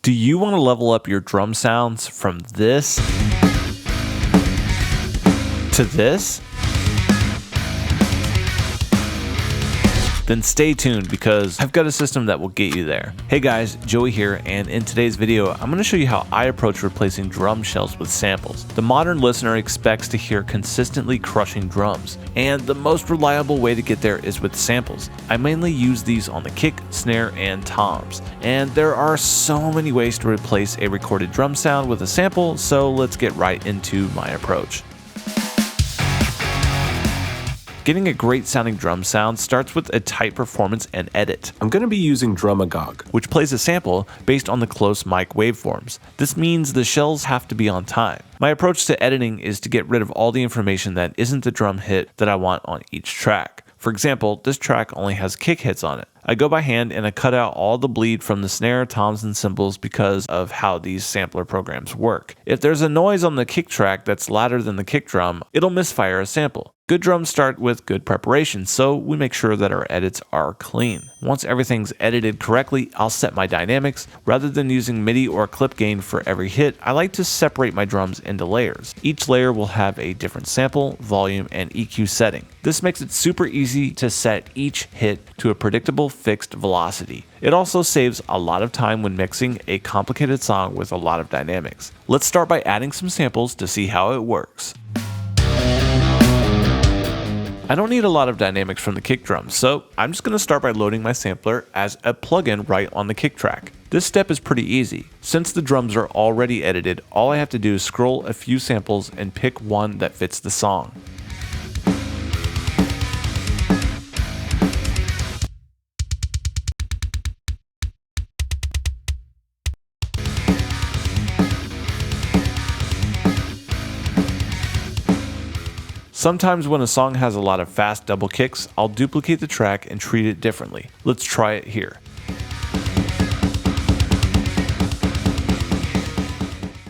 Do you want to level up your drum sounds from this to this? Then stay tuned because I've got a system that will get you there. Hey guys, Joey here, and in today's video, I'm going to show you how I approach replacing drum shells with samples. The modern listener expects to hear consistently crushing drums, and the most reliable way to get there is with samples. I mainly use these on the kick, snare, and toms, and there are so many ways to replace a recorded drum sound with a sample, so let's get right into my approach. Getting a great sounding drum sound starts with a tight performance and edit. I'm going to be using Drumagog, which plays a sample based on the close mic waveforms. This means the shells have to be on time. My approach to editing is to get rid of all the information that isn't the drum hit that I want on each track. For example, this track only has kick hits on it. I go by hand and I cut out all the bleed from the snare, toms, and cymbals because of how these sampler programs work. If there's a noise on the kick track that's louder than the kick drum, it'll misfire a sample. Good drums start with good preparation, so we make sure that our edits are clean. Once everything's edited correctly, I'll set my dynamics. Rather than using MIDI or clip gain for every hit, I like to separate my drums into layers. Each layer will have a different sample, volume, and EQ setting. This makes it super easy to set each hit to a predictable fixed velocity. It also saves a lot of time when mixing a complicated song with a lot of dynamics. Let's start by adding some samples to see how it works. I don't need a lot of dynamics from the kick drum, so I'm just going to start by loading my sampler as a plugin right on the kick track. This step is pretty easy. Since the drums are already edited, all I have to do is scroll a few samples and pick one that fits the song. Sometimes when a song has a lot of fast double kicks, I'll duplicate the track and treat it differently. Let's try it here.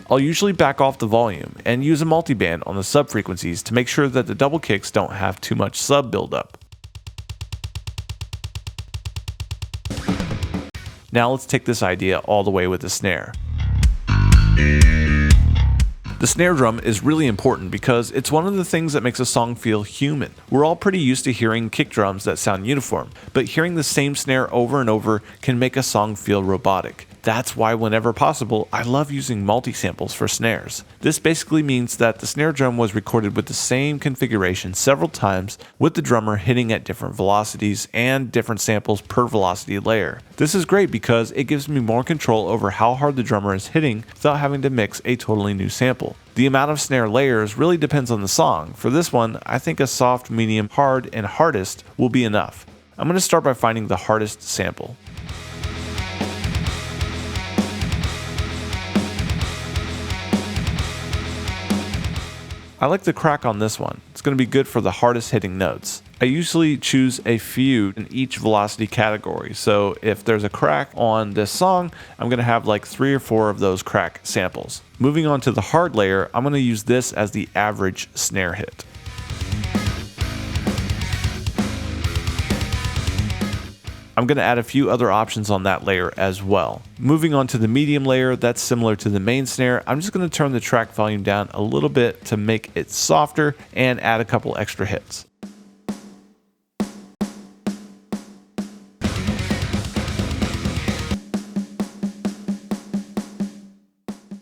I'll usually back off the volume and use a multiband on the sub frequencies to make sure that the double kicks don't have too much sub buildup. Now let's take this idea all the way with the snare. The snare drum is really important because it's one of the things that makes a song feel human. We're all pretty used to hearing kick drums that sound uniform, but hearing the same snare over and over can make a song feel robotic. That's why whenever possible, I love using multi-samples for snares. This basically means that the snare drum was recorded with the same configuration several times, with the drummer hitting at different velocities and different samples per velocity layer. This is great because it gives me more control over how hard the drummer is hitting without having to mix a totally new sample. The amount of snare layers really depends on the song. For this one, I think a soft, medium, hard, and hardest will be enough. I'm going to start by finding the hardest sample. I like the crack on this one. It's going to be good for the hardest hitting notes. I usually choose a few in each velocity category, so if there's a crack on this song, I'm going to have like 3 or 4 of those crack samples. Moving on to the hard layer, I'm going to use this as the average snare hit. I'm going to add a few other options on that layer as well. Moving on to the medium layer, that's similar to the main snare. I'm just going to turn the track volume down a little bit to make it softer and add a couple extra hits.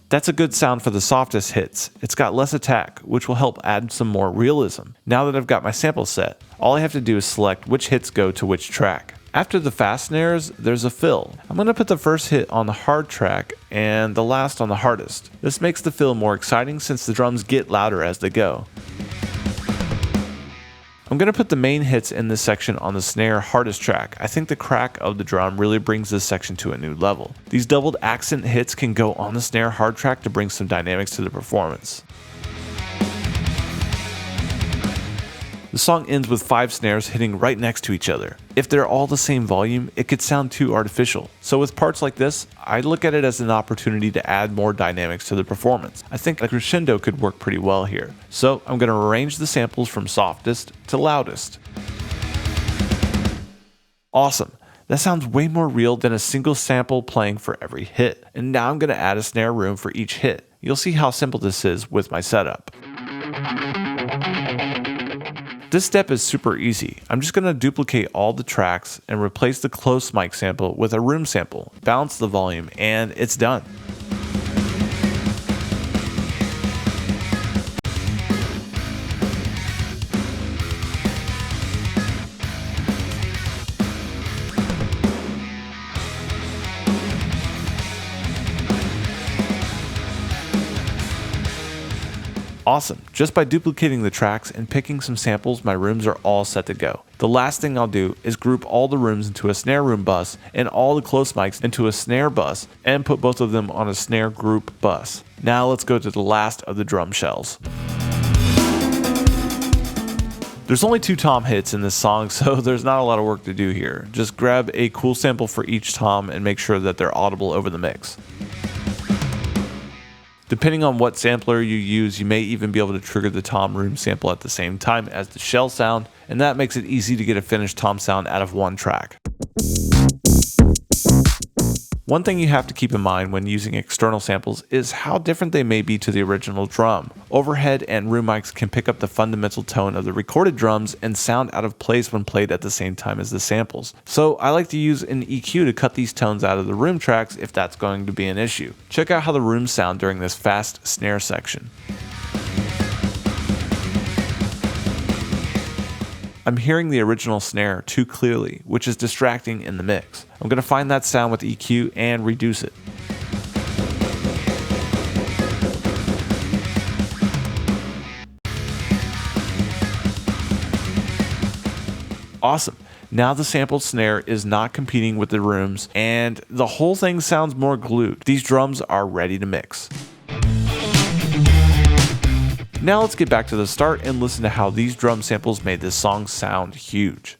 That's a good sound for the softest hits. It's got less attack, which will help add some more realism. Now that I've got my sample set, all I have to do is select which hits go to which track. After the fast snares, there's a fill. I'm going to put the first hit on the hard track and the last on the hardest. This makes the fill more exciting since the drums get louder as they go. I'm going to put the main hits in this section on the snare hardest track. I think the crack of the drum really brings this section to a new level. These doubled accent hits can go on the snare hard track to bring some dynamics to the performance. The song ends with 5 snares hitting right next to each other. If they're all the same volume, it could sound too artificial. So with parts like this, I look at it as an opportunity to add more dynamics to the performance. I think a crescendo could work pretty well here. So I'm going to arrange the samples from softest to loudest. Awesome. That sounds way more real than a single sample playing for every hit. And now I'm going to add a snare room for each hit. You'll see how simple this is with my setup. This step is super easy. I'm just going to duplicate all the tracks and replace the close mic sample with a room sample, balance the volume, and it's done. Awesome. Just by duplicating the tracks and picking some samples, my rooms are all set to go. The last thing I'll do is group all the rooms into a snare room bus and all the close mics into a snare bus and put both of them on a snare group bus. Now let's go to the last of the drum shells. There's only 2 tom hits in this song, so there's not a lot of work to do here. Just grab a cool sample for each tom and make sure that they're audible over the mix. Depending on what sampler you use, you may even be able to trigger the tom room sample at the same time as the shell sound, and that makes it easy to get a finished tom sound out of one track. One thing you have to keep in mind when using external samples is how different they may be to the original drum. Overhead and room mics can pick up the fundamental tone of the recorded drums and sound out of place when played at the same time as the samples. So I like to use an EQ to cut these tones out of the room tracks if that's going to be an issue. Check out how the rooms sound during this fast snare section. I'm hearing the original snare too clearly, which is distracting in the mix. I'm going to find that sound with EQ and reduce it. Awesome. Now the sampled snare is not competing with the rooms and the whole thing sounds more glued. These drums are ready to mix. Now let's get back to the start and listen to how these drum samples made this song sound huge.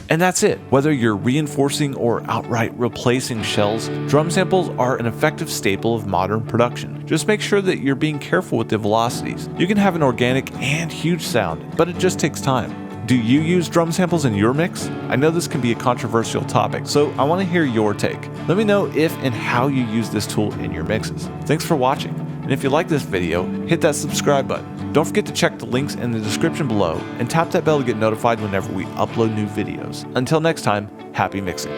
And that's it. Whether you're reinforcing or outright replacing shells, drum samples are an effective staple of modern production. Just make sure that you're being careful with the velocities. You can have an organic and huge sound, but it just takes time. Do you use drum samples in your mix? I know this can be a controversial topic, so I want to hear your take. Let me know if and how you use this tool in your mixes. Thanks for watching, and if you like this video, hit that subscribe button. Don't forget to check the links in the description below and tap that bell to get notified whenever we upload new videos. Until next time, happy mixing.